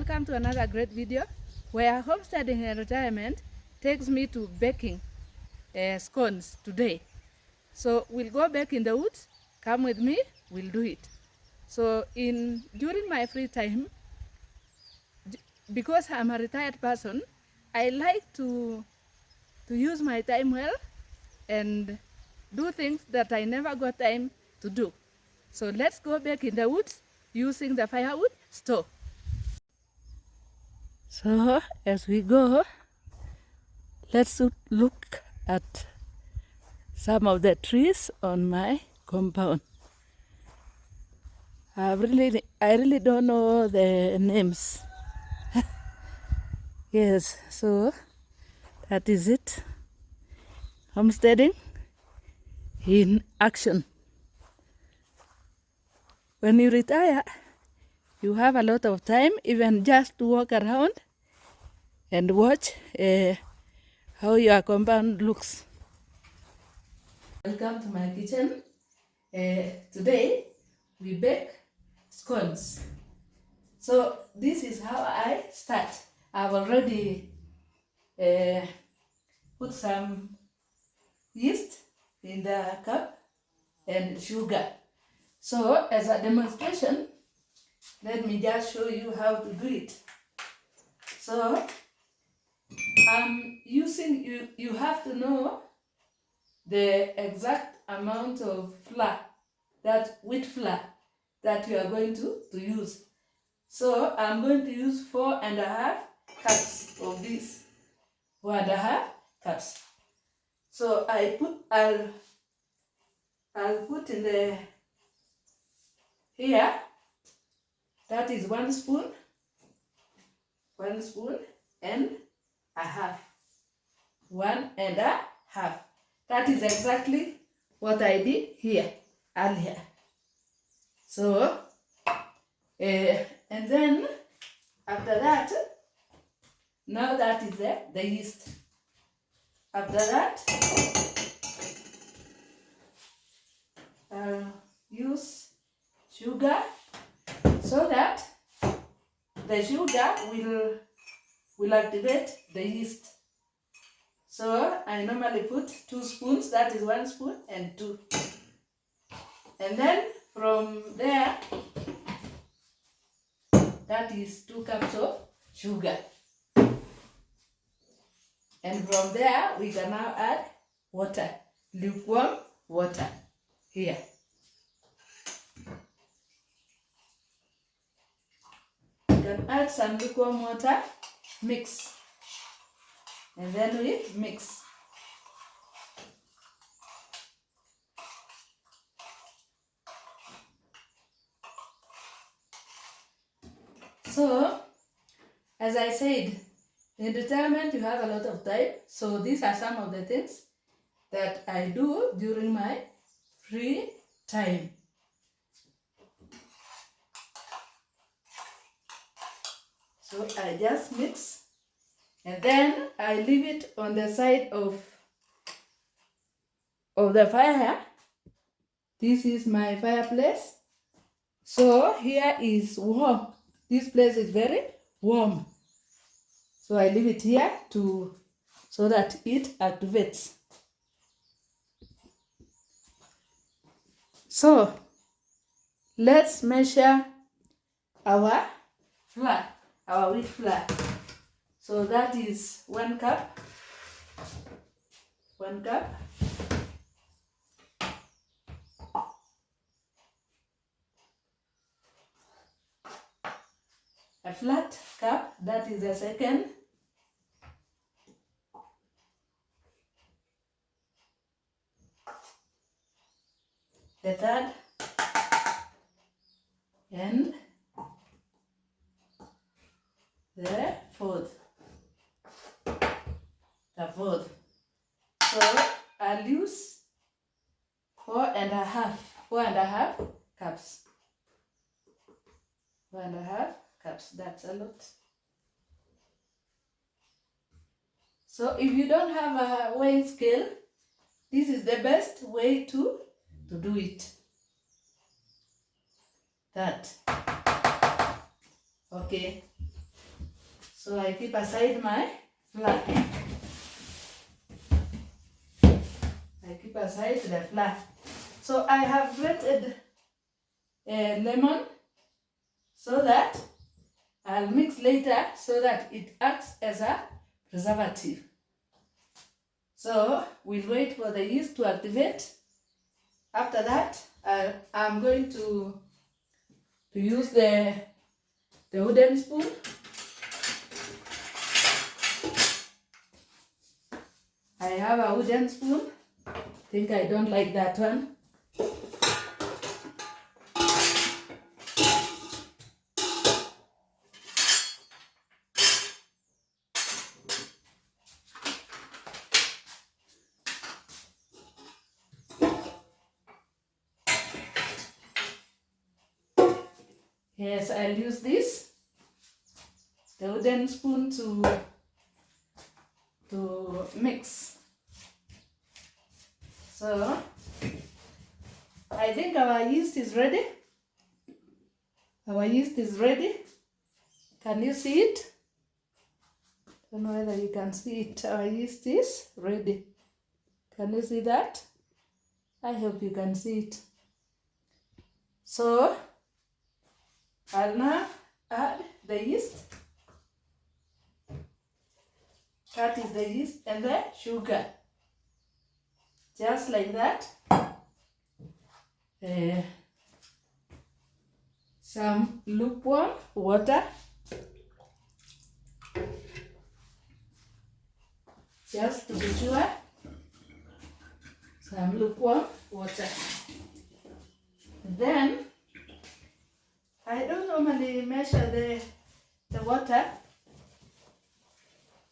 welcome to another great video where homesteading and retirement takes me to baking scones today. So we'll go back in the woods, come with me, we'll do it. So during my free time, because I'm a retired person, I like to use my time well and do things that I never got time to do. So let's go back in the woods using the firewood stove. So as we go, let's look at some of the trees on my compound. I really don't know the names. Yes, so that is it. Homesteading in action. When you retire, you have a lot of time even just to walk around and watch how your compound looks. Welcome to my kitchen. Today we bake scones. So this is how I start. I've already put some yeast in the cup and sugar. So as a demonstration, let me just show you how to do it. So I'm using, you have to know the exact amount of flour, that wheat flour that you are going to use. So I'm going to use 4.5 cups of this, 4.5 cups. So I'll put in the here, that is 1 spoon and a half, 1.5. That is exactly what I did here earlier. So, and then after that, now that is the yeast. After that, I'll use sugar so that the sugar will activate the yeast. So I normally put 2 spoons, that is 1 spoon and 2. And then from there, that is 2 cups of sugar. And from there, we can now add water, lukewarm water here. We can add some lukewarm water, mix, and then we mix. So, as I said, in retirement you have a lot of time. So these are some of the things that I do during my free time. So I just mix and then I leave it on the side of the fire. This is my fireplace. So here is warm. This place is very warm. So I leave it here so that it activates. So let's measure our flour, our wheat flour. So that is 1 cup. 1 cup. A flat cup, that is the second. The third. And the fourth. The fourth. So I'll use 4.5 cups. 4.5 cups, that's a lot. So if you don't have a weighing scale, this is the best way to do it. That. Okay. So I keep aside my flour. I keep aside the flour. So I have grated a lemon so that I'll mix later so that it acts as a preservative. So we'll wait for the yeast to activate. After that, I'm going to use the wooden spoon. I have a wooden spoon. I think I don't like that one. Yes, I'll use this, the wooden spoon to mix. So, I think our yeast is ready. Our yeast is ready. Can you see it? I don't know whether you can see it. Our yeast is ready. Can you see that? I hope you can see it. So, I'll now add the yeast. That is the yeast and the sugar. Just like that. Some lukewarm water. Just to be sure. Some lukewarm water. Then, I don't normally measure the water.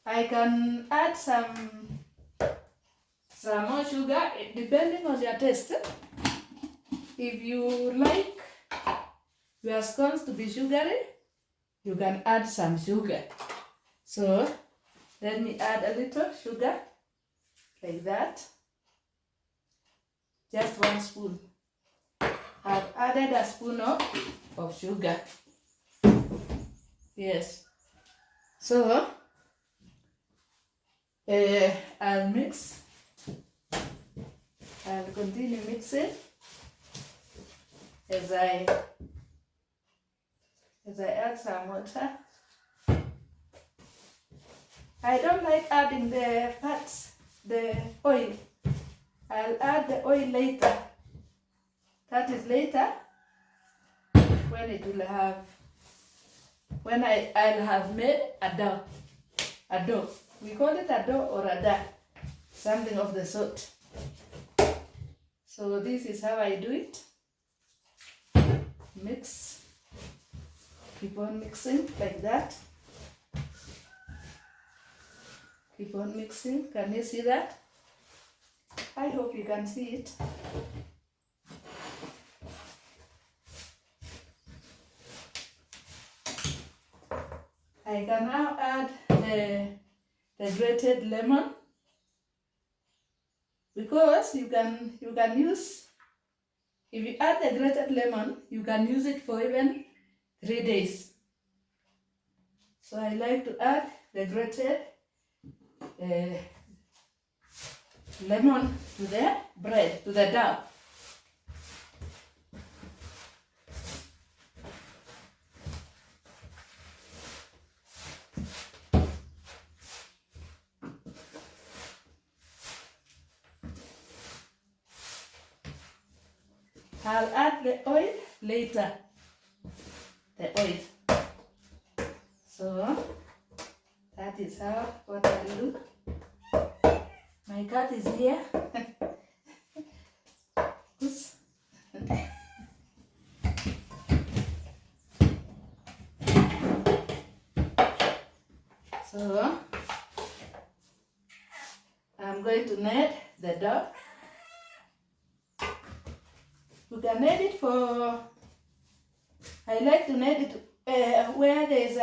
I can add some more sugar depending on your taste. If you like your scones to be sugary, you can add some sugar. So let me add a little sugar like that. Just 1 spoon. I've added a spoon of sugar. Yes. So I'll mix. I'll continue mixing as I add some water. I don't like adding the fats, the oil. I'll add the oil later. That is later when it will have, when I'll have made a dough. A dough. We call it a dough or a da. Something of the sort. So this is how I do it. Mix. Keep on mixing like that. Keep on mixing. Can you see that? I hope you can see it. I can now add the grated lemon, because you can use, if you add the grated lemon, you can use it for even 3 days. So I like to add the grated lemon to the bread, to the dough. I'll add the oil later. The oil. So that is what I do. My cat is here. So I'm going to knead the dough. You can knead it for, I like to knead it where there's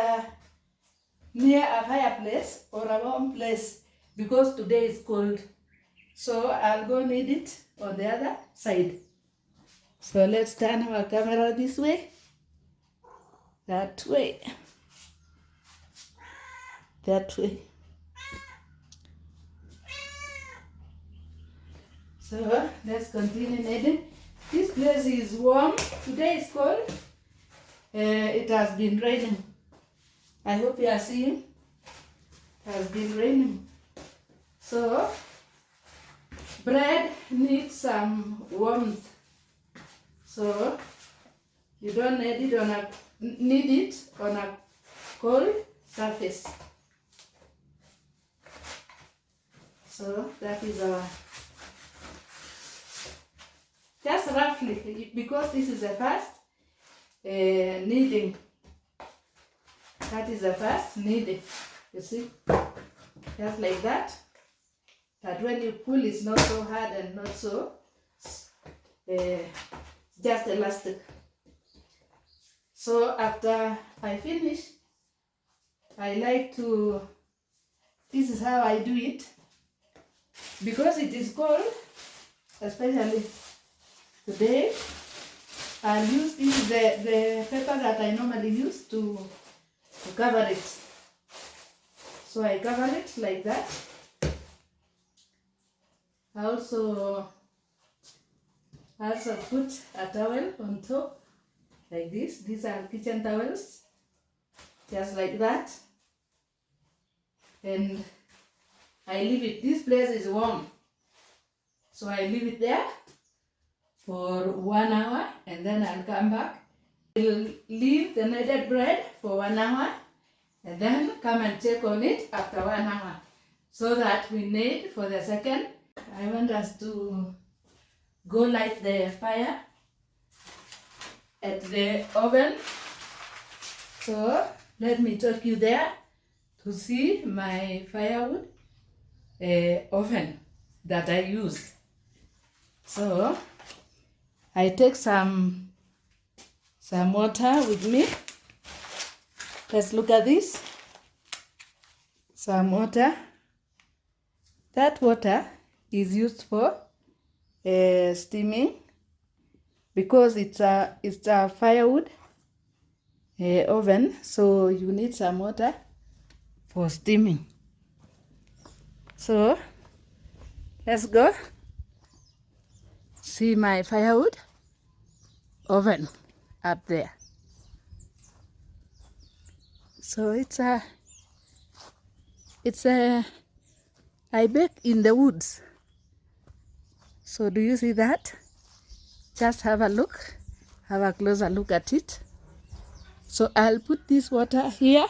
near a fireplace or a warm place, because today is cold. So I'll go knead it on the other side. So let's turn our camera this way, that way. that way. So let's continue kneading. This place is warm. Today is cold. It has been raining. I hope you are seeing. It has been raining. So bread needs some warmth. So you don't need it on a cold surface. So that is our, just roughly, because this is the first kneading. That is the first kneading. You see, just like that. That when you pull, it's not so hard and not so just elastic. So after I finish, I like to, this is how I do it. Because it is cold, especially today, I'll use this, the paper that I normally use to cover it. So I cover it like that. I also put a towel on top, like this. These are kitchen towels, just like that. And I leave it. This place is warm, so I leave it there for 1 hour, and then I'll come back. I'll leave the kneaded bread for 1 hour, and then come and check on it after 1 hour, so that we knead for the second. I want us to go light the fire at the oven. So let me take you there to see my firewood oven that I use. So I take some water with me. Let's look at this. Some water. That water is used for steaming, because it's a firewood oven, so you need some water for steaming. So let's go see my firewood oven up there. So I bake in the woods. So do you see that? Just have a look, have a closer look at it. So I'll put this water here.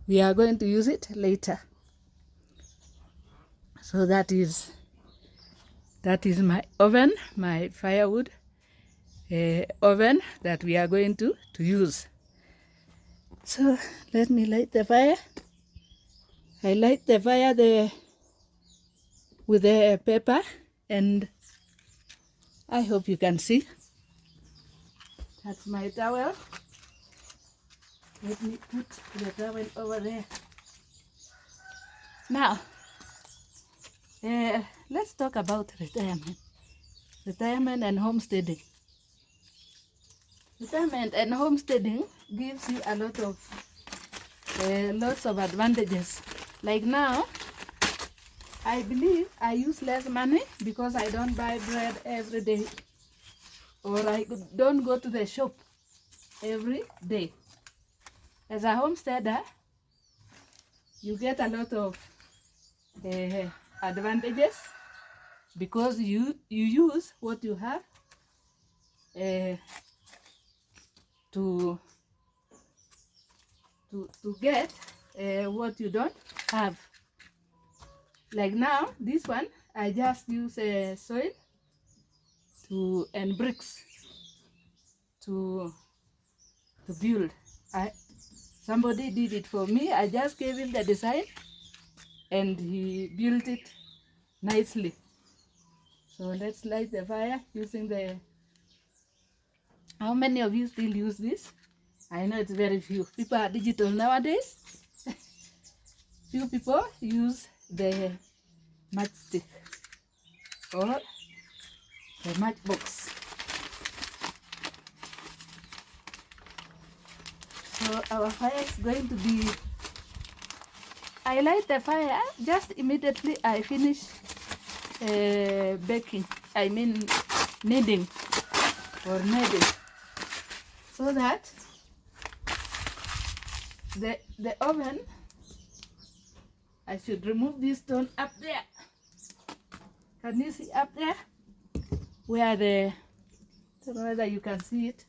We are going to use it later. So that is my oven, my firewood oven that we are going to use. So let me light the fire. I light the fire with the paper, and I hope you can see. That's my towel. Let me put the towel over there. Now, let's talk about retirement. Retirement and homesteading. Retirement and homesteading gives you a lot of lots of advantages. Like now, I believe I use less money because I don't buy bread every day, or I don't go to the shop every day. As a homesteader, you get a lot of advantages because you use what you have to get what you don't have. Like now, this one, I just use soil and bricks to build. Somebody did it for me. I just gave him the design and he built it nicely. So let's light the fire using the... How many of you still use this? I know it's very few. People are digital nowadays. Few people use the matchstick or the matchbox. So our fire is going to be I light the fire. Just immediately I finish baking. I mean kneading or kneading. So that the oven, I should remove this stone up there. Can you see up there? Where the, I don't know whether you can see it.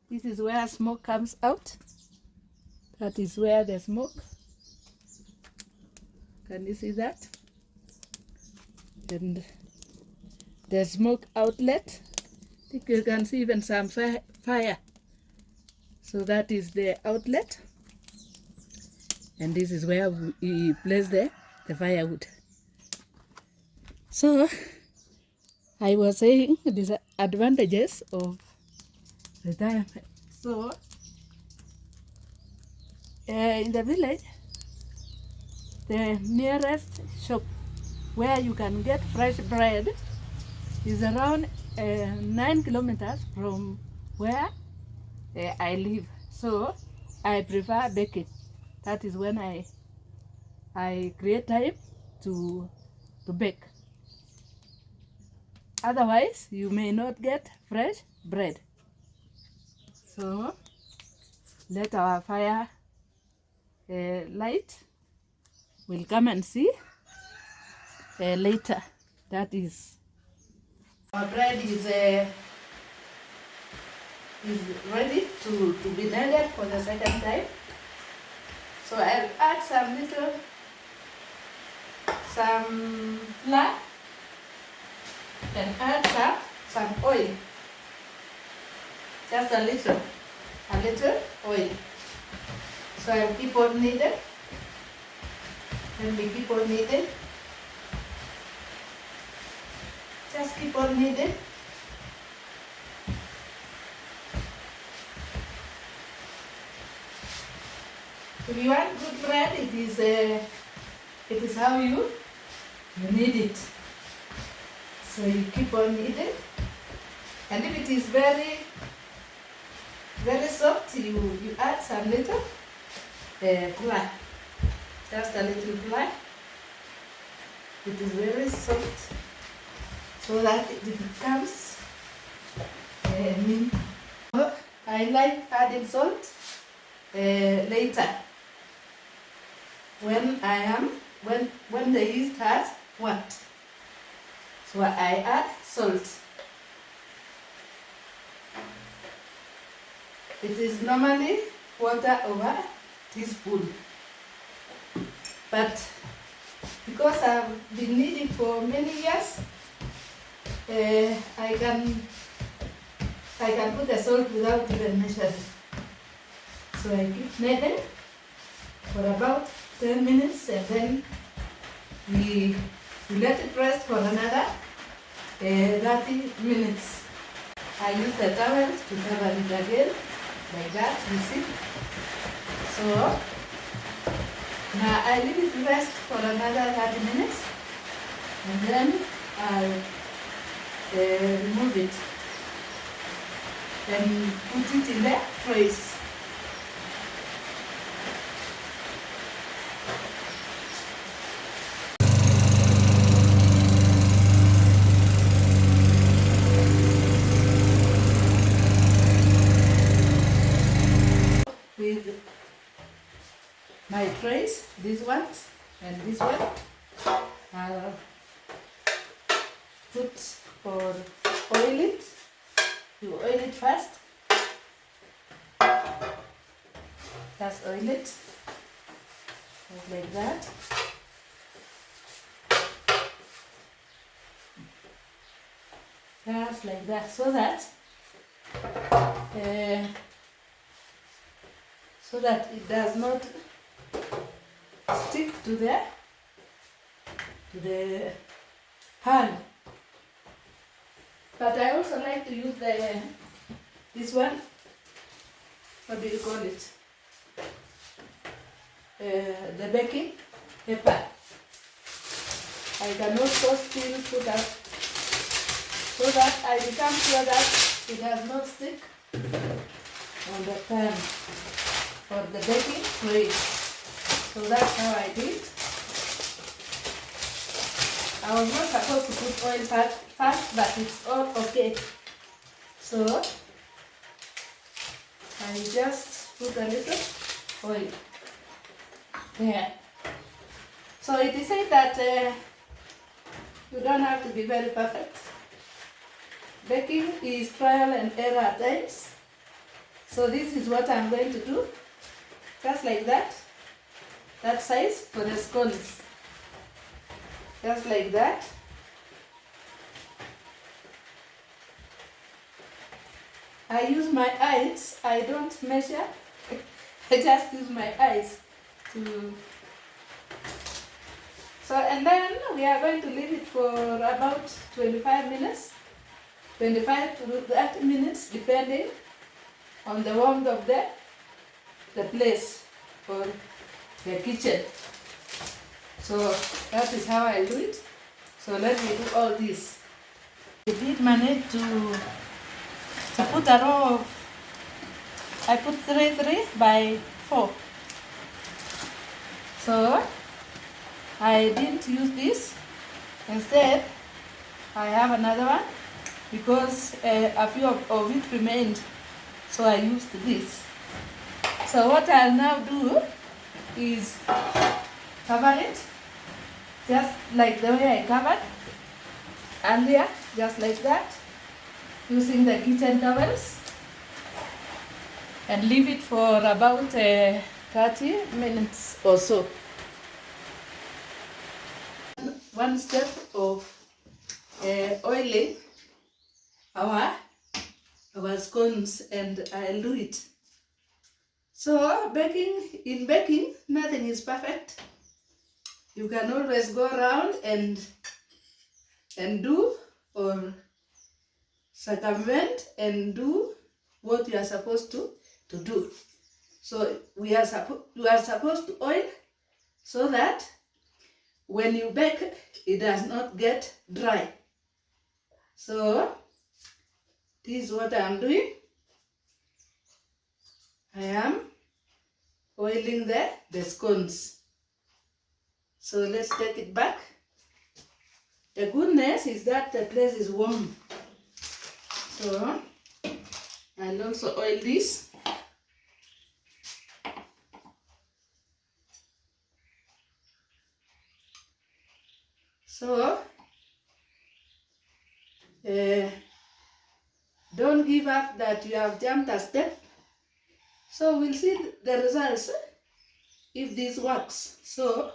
This is where smoke comes out. That is where the smoke. Can you see that? And the smoke outlet. I think you can see even some fire. So that is the outlet. And this is where we place the firewood. So I was saying the disadvantages of retirement. So in the village, the nearest shop where you can get fresh bread is around 9 kilometers from where I live. So I prefer baking. That is when I create time to bake. Otherwise, you may not get fresh bread. So let our fire light. We'll come and see later. That is, our bread is ready to be kneaded for the second time. So I'll add some flour and add some oil. Just a little oil. So I'll keep on kneading. And we keep on kneading. Just keep on kneading. If you want good bread, it is how you knead it. So you keep on kneading. And if it is very, very soft, you add some little flour. Just a little flour. It is very soft, so that it becomes mint. I like adding salt later when the yeast has worked. So I add salt. It is normally 1/4 teaspoon. But because I've been kneading for many years, I can put the salt without even measuring. So I keep kneading for about 10 minutes, and then we let it rest for another 30 minutes. I use the towel to cover it again, like that, you see. So now I leave it rest for another 30 minutes, and then I'll remove it and put it in the trays. With my trays, these ones and this one, I'll put or oil it. You oil it first. Just oil it like that. Just like that, so that it does not stick to the pan. But I also like to use this one. What do you call it? The baking paper. I can also still put up so that I become sure that it does not stick on the pan or the baking tray. So that's how I do it. I was not supposed to put oil first, but it's all okay. So I just put a little oil there. So it is said that you don't have to be very perfect. Baking is trial and error at times. So this is what I'm going to do. Just like that. That size for the scones. Just like that. I use my eyes. I don't measure. I just use my eyes to. So, and then we are going to leave it for about 25 minutes. 25 to 30 minutes, depending on the warmth of the place or the kitchen. So that is how I do it. So let me do all this. I did manage to put a row of, I put 3 by 4. So I didn't use this. Instead, I have another one because a few of it remained. So I used this. So what I'll now do is cover it just like the way I covered earlier, just like that, using the kitchen towels, and leave it for about 30 minutes or so. One step of oiling our scones, and I'll do it. So in baking, nothing is perfect. You can always go around and do or circumvent and do what you are supposed to do. So you are supposed to oil so that when you bake, it does not get dry. So this is what I am doing. I am oiling the scones. So let's take it back. The goodness is that the place is warm. So I'll also oil this. So don't give up that you have jumped a step. So we'll see the results if this works. So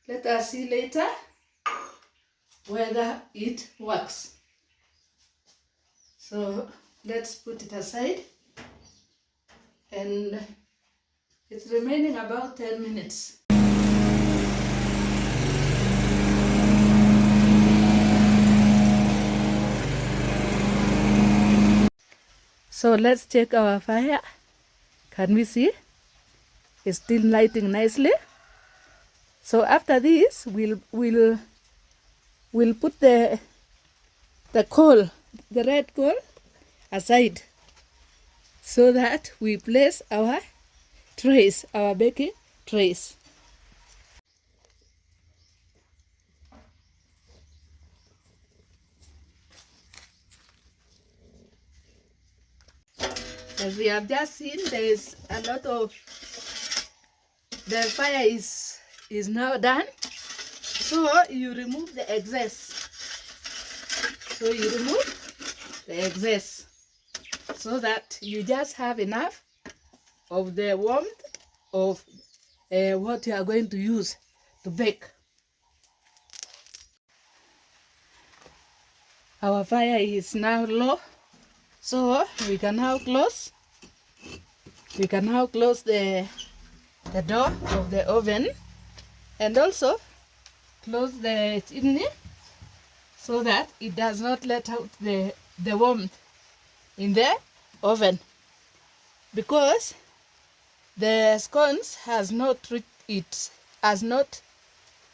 let us see later whether it works. So let's put it aside, and it's remaining about 10 minutes. So let's check our fire. Can we see? It's still lighting nicely. So after this, we'll put the coal, the red coal, aside, so that we place our trays, our baking trays. As we have just seen, there is a lot of, the fire is now done. So you remove the excess. So you remove the excess so that you just have enough of the warmth of what you are going to use to bake. Our fire is now low, so we can now close. We can now close the door of the oven, and also close the chimney so that it does not let out the warmth in the oven, because the scones has not reached it,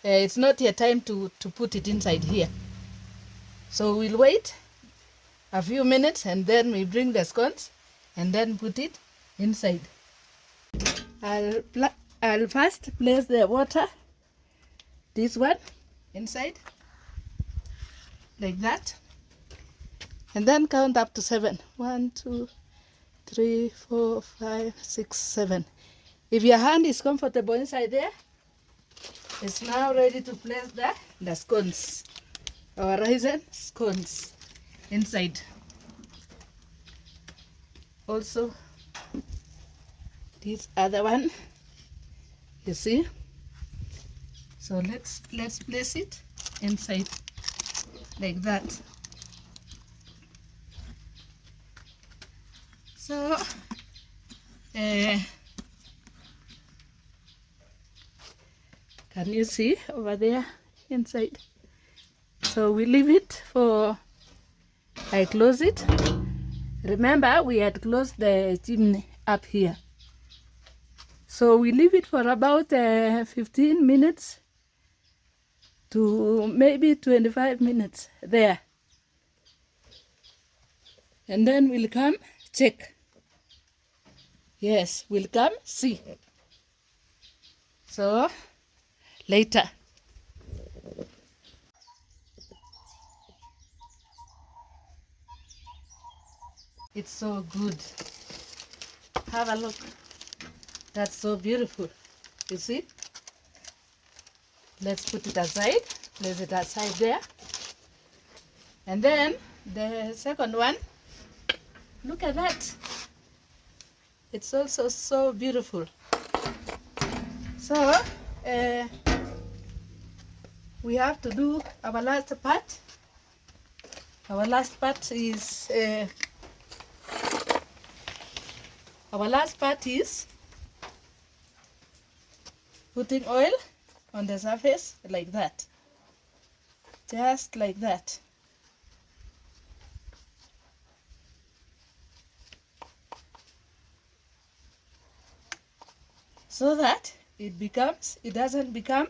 it's not yet time to put it inside here. So we'll wait a few minutes and then we bring the scones and then put it inside. I'll first place the water, this one, inside, like that. And then count up to 7. 1, 2, 3, 4, 5, 6, 7. If your hand is comfortable inside there, it's now ready to place the scones, our raisin scones inside. Also, this other one, you see. So let's place it inside like that. So can you see over there inside? So we leave it for, I close it. Remember, we had closed the chimney up here. So we leave it for about 15 minutes to maybe 25 minutes there. And then we'll come check. Yes, we'll come see. So later. It's so good. Have a look. That's so beautiful. You see? Let's put it aside. Place it aside there. And then the second one, look at that. It's also so beautiful. So we have to do our last part. Our last part is putting oil on the surface like that. Just like that. So that it doesn't become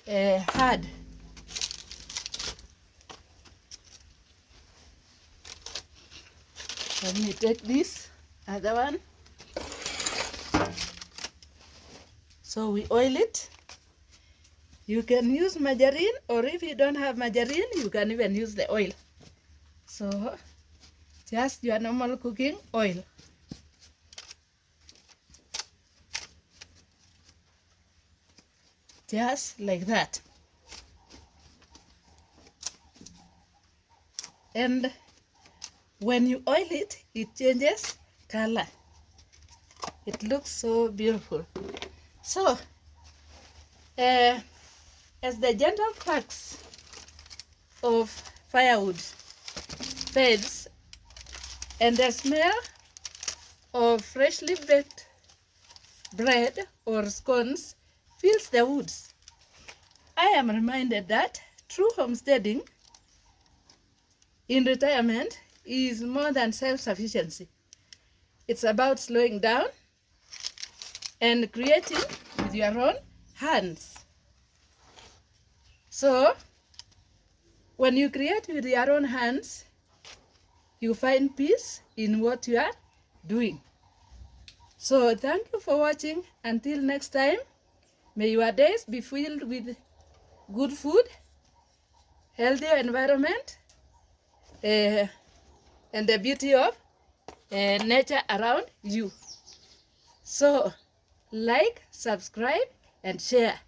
hard. Let me take this other one. So we oil it. You can use margarine, or if you don't have margarine, you can even use the oil. So just your normal cooking oil. Just like that. And when you oil it, it changes color. It looks so beautiful. So, as the gentle cracks of firewood fades and the smell of freshly baked bread or scones fills the woods, I am reminded that true homesteading in retirement is more than self-sufficiency. It's about slowing down and creating with your own hands. So, when you create with your own hands, you find peace in what you are doing. So, thank you for watching. Until next time, may your days be filled with good food, healthy environment, and the beauty of nature around you. So, like, subscribe, and share.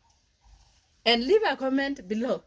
And leave a comment below.